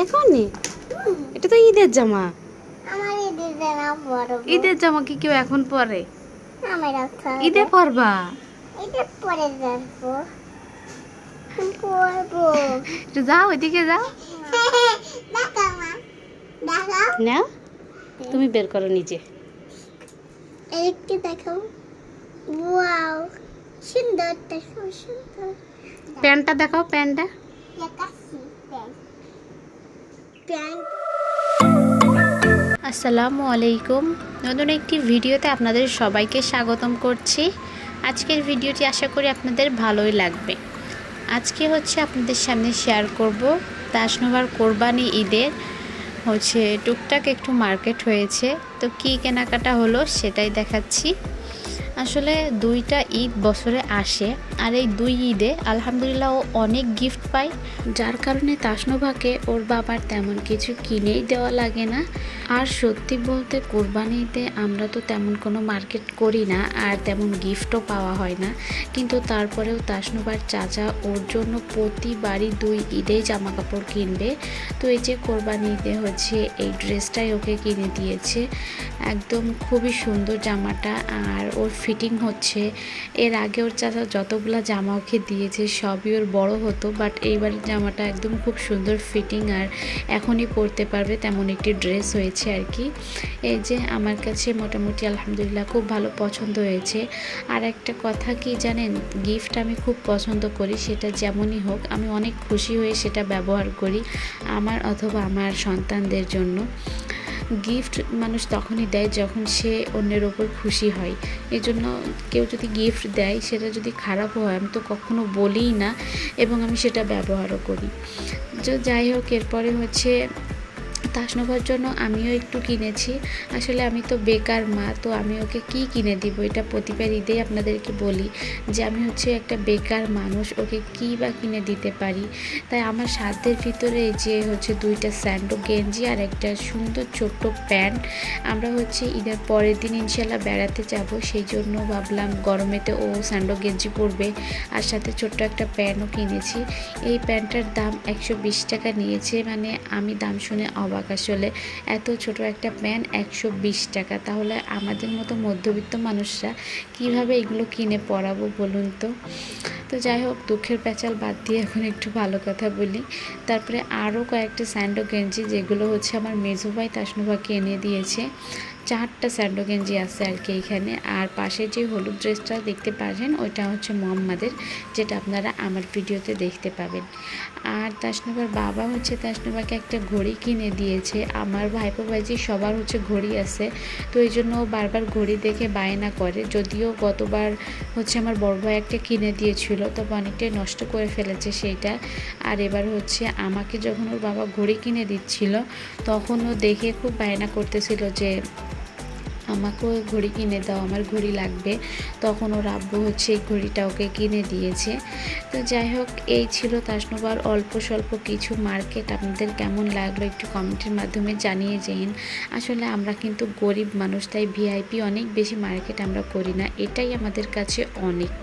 এখনই? এটা তো ঈদের জামা। আমার ঈদের জামা পরবো। ঈদের জামা কি কেউ এখন পরে? আমার ঈদে পরবা? ঈদে পরে যাবো। পরবো। একটু যাও, ওইদিকে যাও। দেখাও মা, দেখাও। না, তুমি বের করো নিজে। একটু দেখাও। ওয়াও, সুন্দর, দেখো সুন্দর। প্যান্টটা দেখাও, প্যান্টটা। দেখাচ্ছি প্যান্ট। আসসালামু আলাইকুম। নতুন একটি ভিডিওতে আপনাদের সবাইকে স্বাগতম করছি। আজকের ভিডিওটি আশা করি আপনাদের ভালোই লাগবে। আজকে হচ্ছে আপনাদের সামনে শেয়ার করব তাসনুভার কোরবানি ঈদের টুকটাক একটু মার্কেট হয়েছে, তো কী কেনাকাটা হলো সেটাই দেখাচ্ছি। আসলে দুইটা ঈদ বছরে আসে, আর এই দুই ঈদে আলহামদুলিল্লাহ ও অনেক গিফট পায়, যার কারণে তাসনুভাকে ওর বাবার তেমন কিছু কিনেই দেওয়া লাগে না। আর সত্যি বলতে কোরবানিতে আমরা তো তেমন কোনো মার্কেট করি না, আর তেমন গিফটও পাওয়া হয় না, কিন্তু তারপরেও তাসনুভার চাচা ওর জন্য প্রতিবারই দুই ঈদেই জামা কাপড় কিনবে। তো এই যে কোরবানি ঈদে এই ড্রেসটাই ওকে কিনে দিয়েছে, একদম খুবই সুন্দর জামাটা, আর ওর ফিটিং হচ্ছে। এর আগে ওর চাচা যতগুলা জামা ওকে দিয়েছে সবই ওর বড় হতো, বাট এইবারের জামাটা একদম খুব সুন্দর ফিটিং, আর এখনই পরতে পারবে তেমন একটি ড্রেস হয়েছে আর কি। এই যে আমার কাছে মোটামুটি আলহামদুলিল্লাহ খুব ভালো পছন্দ হয়েছে। আর একটা কথা কি জানেন, গিফট আমি খুব পছন্দ করি, সেটা যেমনই হোক আমি অনেক খুশি হয়ে সেটা ব্যবহার করি আমার অথবা আমার সন্তানদের জন্য। গিফট মানুষ তখনই দেয় যখন সে অন্যের ওপর খুশি হয়। এই জন্য কেউ যদি গিফট দেয় সেটা যদি খারাপও হয় আমি তো কখনো বলিই না, এবং আমি সেটা ব্যবহারও করি। যাই হোক, এরপরে তাসনুভার জন্য আমিও একটু কিনেছি। আসলে আমি তো বেকার মা, তো আমি ওকে কি কিনে দিব, এটা প্রতিবার ঈদেই আপনাদেরকে বলি যে আমি একটা বেকার মানুষ, ওকে কি বা কিনে দিতে পারি। তাই আমার সাধ্যের ভিতরে এই যে দুইটা স্যান্ডো গেঞ্জি আর একটা সুন্দর ছোট্ট প্যান্ট। আমরা ঈদের পরের দিন ইনশাল্লাহ বেড়াতে যাব, সেই জন্য ভাবলাম গরমেতে ও স্যান্ডো গেঞ্জি পরবে, আর সাথে ছোট্ট একটা প্যান্টও কিনেছি। এই প্যান্টটার দাম 120 টাকা নিয়েছে, মানে আমি দাম শুনে অবাক। আসলে এত ছোট একটা প্যান্ট 120 টাকা, তাহলে আমাদের মতো মধ্যবিত্ত মানুষরা কিভাবে এগুলো কিনে পরাবো বলুন তো। তো যাই হোক, দুঃখের প্যাচাল বাদ দিয়ে এখন একটু ভালো কথা বলি। তারপরে আরও কয়েকটা স্যান্ডো গেঞ্জি, যেগুলো আমার মেজো ভাই তাসনুভাকে এনে দিয়েছে। 4টা স্যান্ডো গেঞ্জি আছে আর কি এখানে। আর পাশে যে হলুদ ড্রেসটা দেখতে পাচ্ছেন ওইটা মোহাম্মদের, যেটা আপনারা আমার ভিডিওতে দেখতে পাবেন। আর তাসনুভার বাবা তাসনুভাকে একটা ঘড়ি কিনে দিয়েছে। আমার ভাইপো ভাইজি সবার ঘড়ি আছে, তো এই জন্য ও বারবার ঘড়ি দেখে বায়না করে। যদিও গতবার আমার বড় ভাই একটা কিনে দিয়েছিল, তবে অনেকটাই নষ্ট করে ফেলেছে সেইটা। আর এবার আমাকে যখন ওর বাবা ঘড়ি কিনে দিচ্ছিল তখন ও দেখে খুব বায়না করতেছিল যে আমাকেও ঘড়ি কিনে দাও, আমার ঘড়ি লাগবে। তখন ওর আব্বু এই ঘড়িটা ওকে কিনে দিয়েছে। তো যাই হোক, এই ছিল তাসনুভার অল্প স্বল্প কিছু মার্কেট। আপনাদের কেমন লাগলো একটু কমেন্টের মাধ্যমে জানিয়ে যান। আসলে আমরা কিন্তু গরিব মানুষ, তাই ভিআইপি অনেক বেশি মার্কেট আমরা করি না, এটাই আমাদের কাছে অনেক।